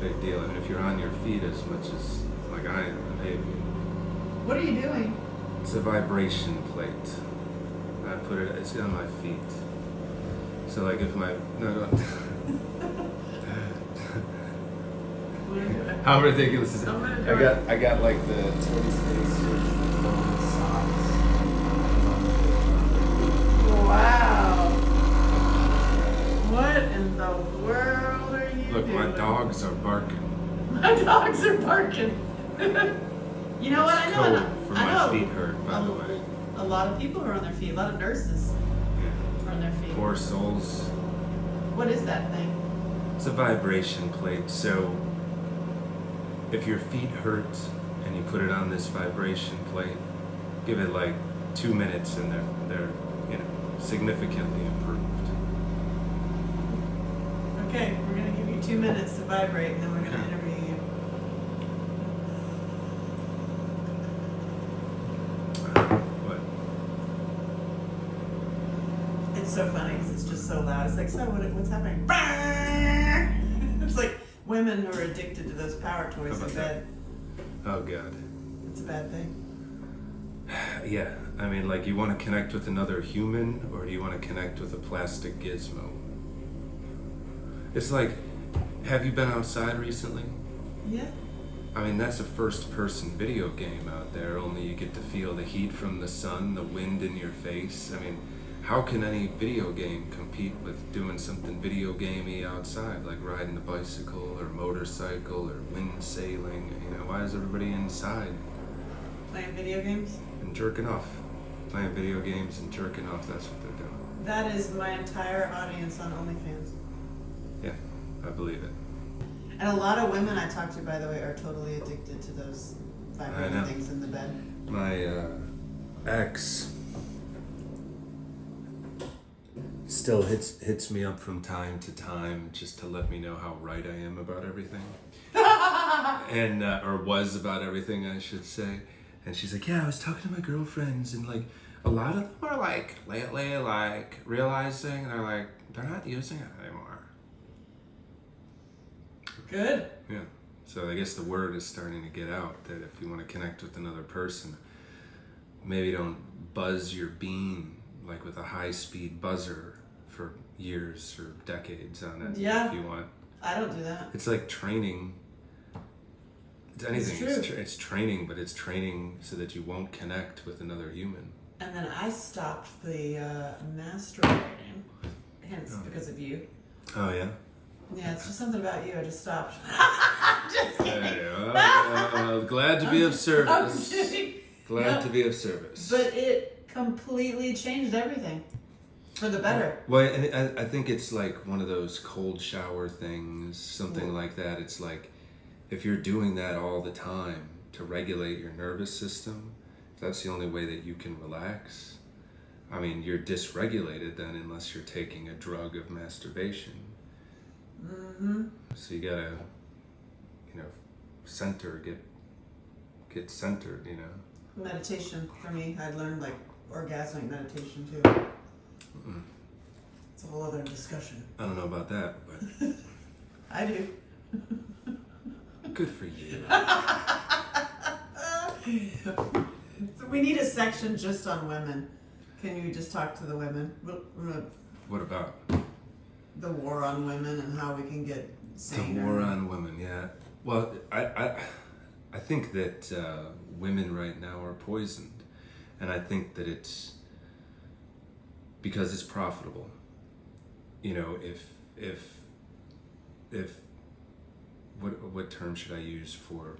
big deal. I mean, if you're on your feet as much as like I am, maybe. What are you doing? It's a vibration plate. I put it. It's on my feet. So like if my no. How ridiculous is it? I got like the 20 space socks. Wow. What in the world are you Look, doing? my dogs are barking. My dogs are barking. You know what? I know. Code for my feet hurt, by the way. A lot of people are on their feet. A lot of nurses are on their feet. Poor souls. What is that thing? It's a vibration plate. So if your feet hurt and you put it on this vibration plate, give it like 2 minutes and they're significantly improved. Okay, we're gonna give you 2 minutes to vibrate, and then we're gonna interview you. What? It's so funny because it's just so loud. It's like, so what's happening? It's like women who are addicted to those power toys in bed. Oh God. It's a bad thing. Yeah, I mean, like, you want to connect with another human, or do you want to connect with a plastic gizmo? It's like, have you been outside recently? Yeah. I mean, that's a first-person video game out there, only you get to feel the heat from the sun, the wind in your face. I mean, how can any video game compete with doing something video gamey outside, like riding a bicycle or motorcycle or wind sailing? You know, why is everybody inside? Playing video games? And jerking off. Playing video games and jerking off, that's what they're doing. That is my entire audience on OnlyFans. Yeah, I believe it. And a lot of women I talk to, by the way, are totally addicted to those vibrating things in the bed. My ex still hits me up from time to time just to let me know how right I am about everything. And or was about everything, I should say. And she's like, yeah, I was talking to my girlfriends, and like a lot of them are like lately like realizing they're like they're not using it anymore. Good. Yeah. So I guess the word is starting to get out that if you want to connect with another person, maybe don't buzz your bean like with a high-speed buzzer for years or decades on it. Yeah. If you want. I don't do that. It's like training. It's anything. It's true. It's training, but it's training so that you won't connect with another human. And then I stopped the masturbating, hence because of you. Oh yeah. Yeah, it's just something about you. I just stopped. Just kidding. Hey, well, glad to be of I'm service. kidding. Glad to be of service. But it completely changed everything for the better. Well, and I think it's like one of those cold shower things, something like that. It's like if you're doing that all the time to regulate your nervous system, that's the only way that you can relax. I mean, you're dysregulated then unless you're taking a drug of masturbation. Mm-hmm. So you gotta, center, get centered, Meditation for me. I learned like orgasmic meditation too. Mm-mm. It's a whole other discussion. I don't know about that, but I do. good for you. So we need a section just on women. Can you just talk to the women? What about? The war on women and how we can get saner. The war on women, yeah. Well, I think that women right now are poisoned, and I think that it's because it's profitable. If what term should I use for?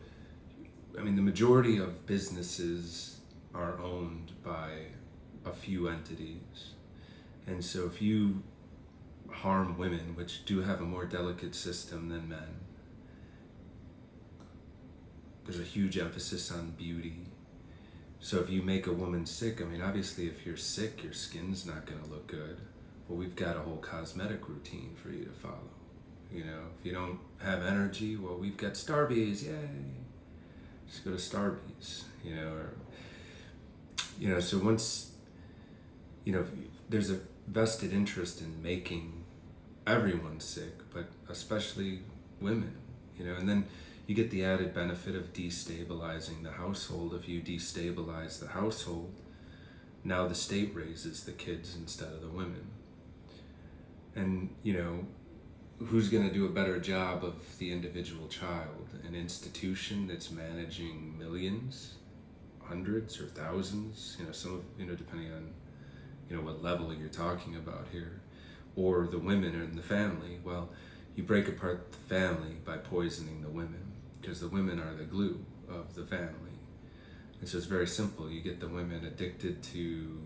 I mean, the majority of businesses are owned by a few entities, and so if you harm women, which do have a more delicate system than men, there's a huge emphasis on beauty. So if you make a woman sick, I mean, obviously if you're sick, your skin's not going to look good. Well, we've got a whole cosmetic routine for you to follow. If you don't have energy, well, we've got Starbies, yay. Just go to Starbies, so once, there's a vested interest in making everyone sick, but especially women, and then you get the added benefit of destabilizing the household. If you destabilize the household, now the state raises the kids instead of the women. And, who's going to do a better job of the individual child? An institution that's managing millions, hundreds or thousands, some of, depending on, what level you're talking about here, or the women in the family. Well, you break apart the family by poisoning the women, because the women are the glue of the family. It's just very simple. You get the women addicted to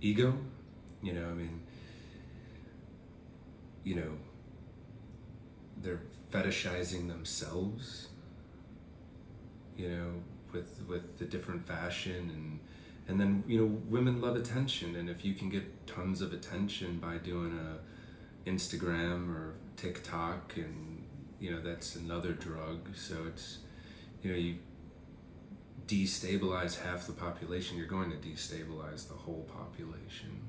ego, they're fetishizing themselves, with the different fashion, and then, women love attention, and if you can get tons of attention by doing a Instagram or TikTok, and, that's another drug. So it's, you destabilize half the population, you're going to destabilize the whole population.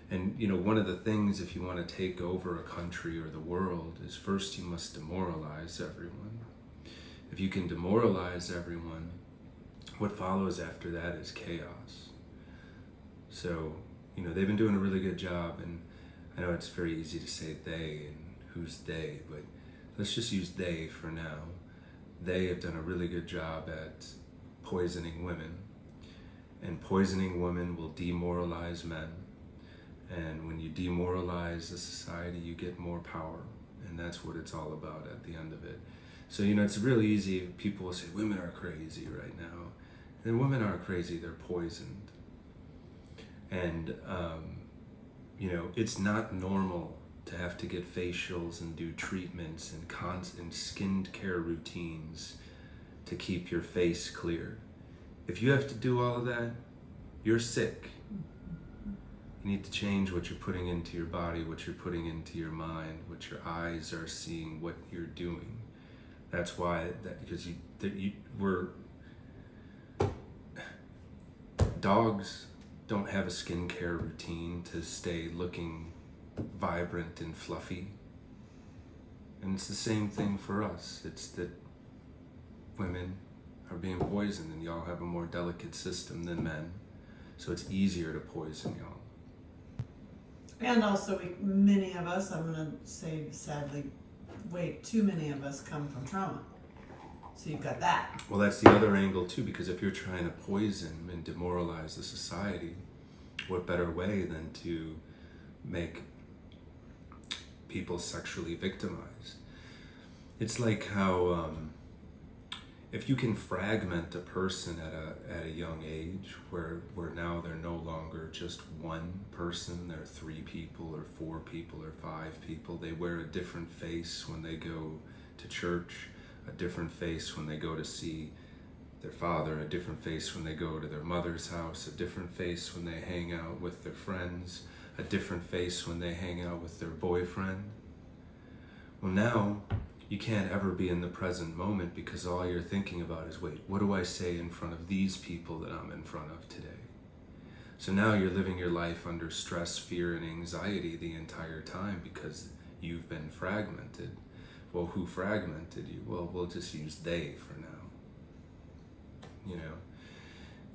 And, one of the things, if you want to take over a country or the world, is first you must demoralize everyone. If you can demoralize everyone, what follows after that is chaos. So, they've been doing a really good job, and I know it's very easy to say they, and who's they, but let's just use they for now. They have done a really good job at poisoning women, and poisoning women will demoralize men. And when you demoralize the society, you get more power, and that's what it's all about at the end of it. So, it's really easy. People will say women are crazy right now. And women aren't crazy, they're poisoned. And, it's not normal to have to get facials and do treatments and skin care routines to keep your face clear. If you have to do all of that, you're sick. You need to change what you're putting into your body, what you're putting into your mind, what your eyes are seeing, what you're doing. That's why, because dogs don't have a skincare routine to stay looking vibrant and fluffy. And it's the same thing for us. It's that women are being poisoned, and y'all have a more delicate system than men. So it's easier to poison y'all. And also, many of us, I'm going to say sadly, too many of us come from trauma. So you've got that. Well, that's the other angle too, because if you're trying to poison and demoralize the society, what better way than to make people sexually victimized? It's like how if you can fragment a person at a young age, where now they're no longer just one person, they're 3 people or 4 people or 5 people. They wear a different face when they go to church, a different face when they go to see their father, a different face when they go to their mother's house, a different face when they hang out with their friends, a different face when they hang out with their boyfriend. Well, now you can't ever be in the present moment, because all you're thinking about is, wait, what do I say in front of these people that I'm in front of today? So now you're living your life under stress, fear, and anxiety the entire time because you've been fragmented. Well, who fragmented you? Well, we'll just use they for now.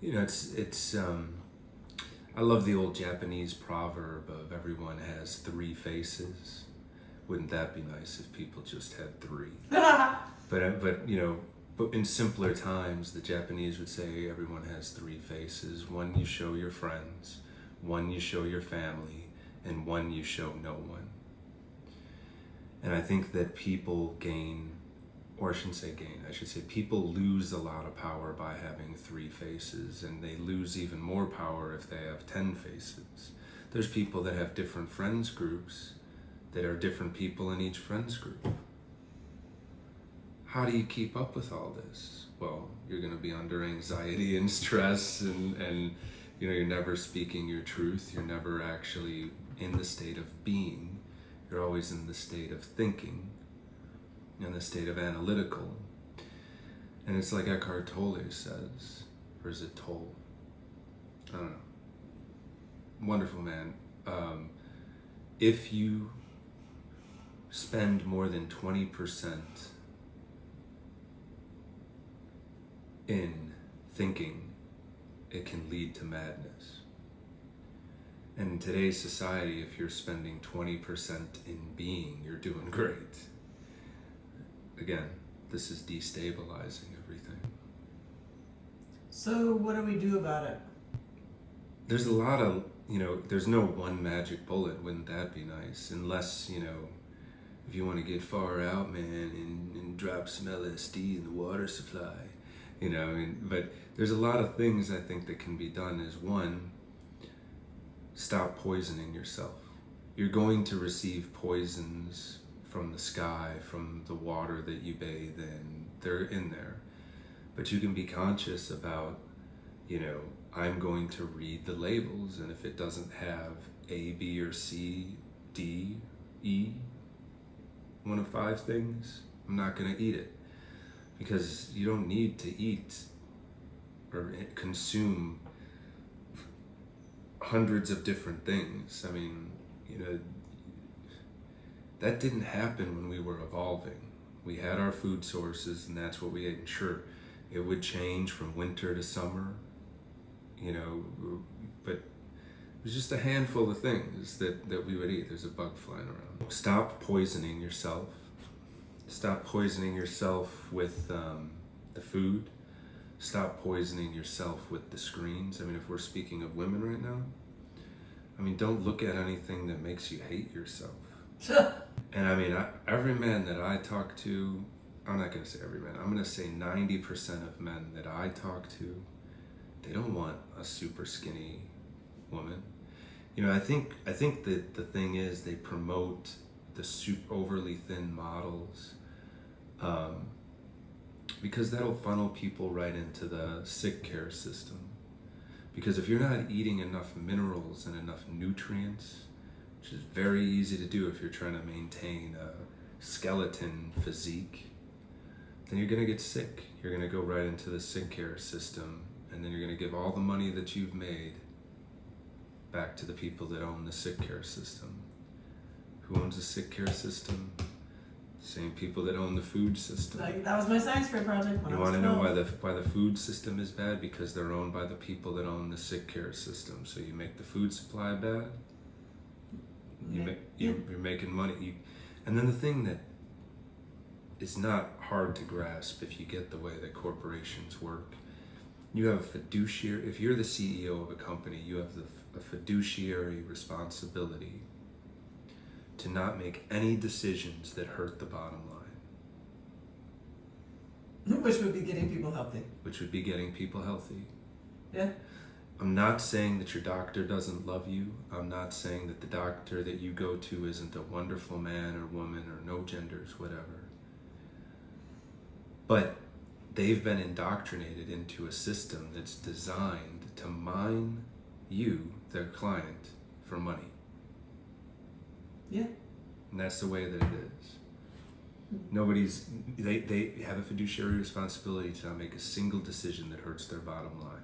It's I love the old Japanese proverb of everyone has 3 faces. Wouldn't that be nice if people just had 3? But in simpler times, the Japanese would say everyone has 3 faces. 1 you show your friends, 1 you show your family, and 1 you show no one. And I think that people gain, or I shouldn't say gain, I should say people lose a lot of power by having 3 faces, and they lose even more power if they have 10 faces. There's people that have different friends groups that are different people in each friends group. How do you keep up with all this? Well, you're going to be under anxiety and stress, and you're never speaking your truth. You're never actually in the state of being. You're always in the state of thinking, in the state of analytical. And it's like Eckhart Tolle says, or is it Tolle? I don't know. Wonderful man. If you spend more than 20% in thinking, it can lead to madness. And in today's society, if you're spending 20% in being, you're doing great. Again, this is destabilizing everything. So what do we do about it? There's a lot of, there's no one magic bullet. Wouldn't that be nice? Unless, if you want to get far out, man, and drop some LSD in the water supply, but there's a lot of things I think that can be done. Is one, stop poisoning yourself. You're going to receive poisons from the sky, from the water that you bathe in. They're in there. But you can be conscious about, I'm going to read the labels, and if it doesn't have A, B, or C, D, E, one of 5 things, I'm not going to eat it. Because you don't need to eat or consume hundreds of different things. I mean, that didn't happen when we were evolving. We had our food sources, and that's what we ate. And sure, it would change from winter to summer, but it was just a handful of things that we would eat. There's a bug flying around. Stop poisoning yourself. Stop poisoning yourself with the food. Stop poisoning yourself with the screens. I mean, if we're speaking of women right now, don't look at anything that makes you hate yourself. And every man that I talk to, I'm not going to say every man, I'm going to say 90% of men that I talk to, they don't want a super skinny woman. I think that the thing is they promote the overly thin models because that'll funnel people right into the sick care system. Because if you're not eating enough minerals and enough nutrients, which is very easy to do if you're trying to maintain a skeleton physique, then you're going to get sick. You're going to go right into the sick care system, and then you're going to give all the money that you've made back to the people that own the sick care system. Who owns the sick care system? Same people that own the food system. That was my science fair project. You want to know why the food system is bad? Because they're owned by the people that own the sick care system. So you make the food supply bad. You're making money. And then the thing that is not hard to grasp if you get the way that corporations work, you have a fiduciary. If you're the CEO of a company, you have a fiduciary responsibility to not make any decisions that hurt the bottom line. Which would be getting people healthy. Yeah. I'm not saying that your doctor doesn't love you. I'm not saying that the doctor that you go to isn't a wonderful man or woman or no genders, whatever. But they've been indoctrinated into a system that's designed to mine you, their client, for money. Yeah. And that's the way that it is. They have a fiduciary responsibility to not make a single decision that hurts their bottom line.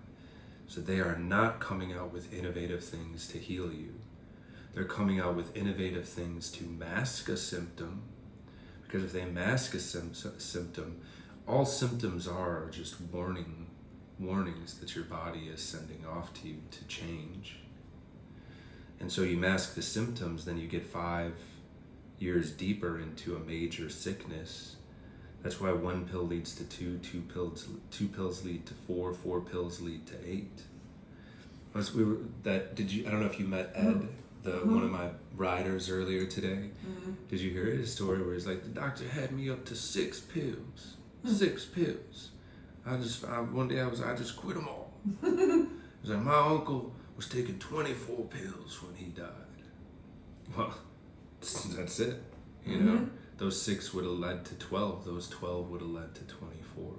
So they are not coming out with innovative things to heal you. They're coming out with innovative things to mask a symptom. Because if they mask a symptom, all symptoms are just warnings that your body is sending off to you to change. And so you mask the symptoms, then you get 5 years deeper into a major sickness. That's why 1 pill leads to 2 pills lead to 4 pills lead to 8. I don't know if you met Ed, one of my riders earlier today. Mm-hmm. Did you hear his story where he's like, the doctor had me up to 6 pills. 6 pills. One day I just quit them all. It was like, my uncle was taking 24 pills when he died. Well, that's it. Those 6 would have led to 12. Those 12 would have led to 24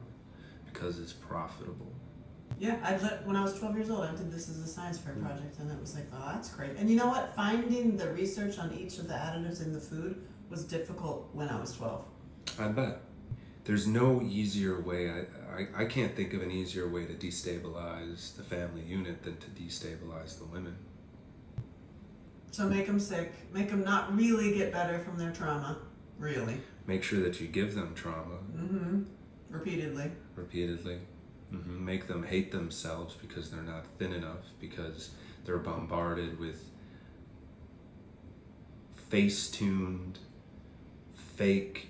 because it's profitable. Yeah, when I was 12 years old, I did this as a science fair project, and it was like, oh, that's great. And you know what? Finding the research on each of the additives in the food was difficult when I was 12. I bet. There's no easier way. I can't think of an easier way to destabilize the family unit than to destabilize the women. So make them sick. Make them not really get better from their trauma. Really. Make sure that you give them trauma. Mm-hmm. Repeatedly. Make them hate themselves because they're not thin enough, because they're bombarded with face-tuned, fake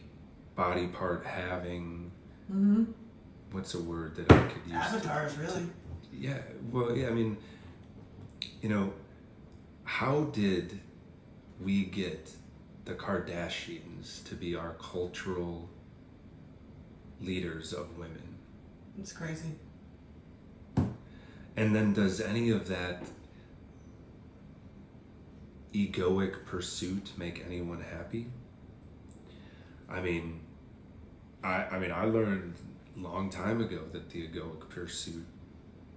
body part having. What's a word that I could use? Avatars, really. Yeah, well, yeah, I mean, how did we get the Kardashians to be our cultural leaders of women? It's crazy. And then does any of that egoic pursuit make anyone happy? I mean, I learned a long time ago that the egoic pursuit,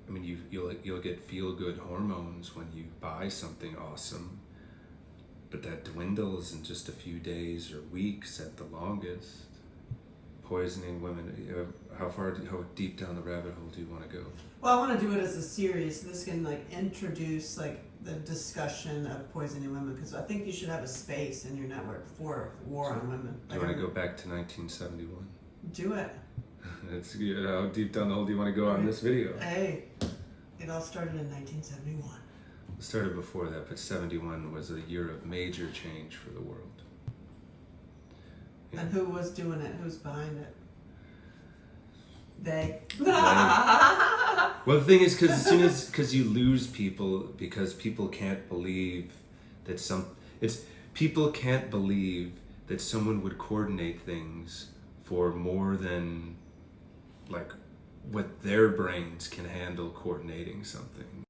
I mean, you'll get feel-good hormones when you buy something awesome, but that dwindles in just a few days or weeks at the longest. Poisoning women. How deep down the rabbit hole do you want to go? Well, I want to do it as a series. This can introduce the discussion of poisoning women, because I think you should have a space in your network for war on women. Do you want to go back to 1971? Do it. That's how deep down the hole do you want to go on this video? Hey, it all started in 1971. It started before that, but 71 was a year of major change for the world. And who was doing it? Who's behind it? They. Well, the thing is, because you lose people, because people can't believe that people can't believe that someone would coordinate things for more than what their brains can handle coordinating something.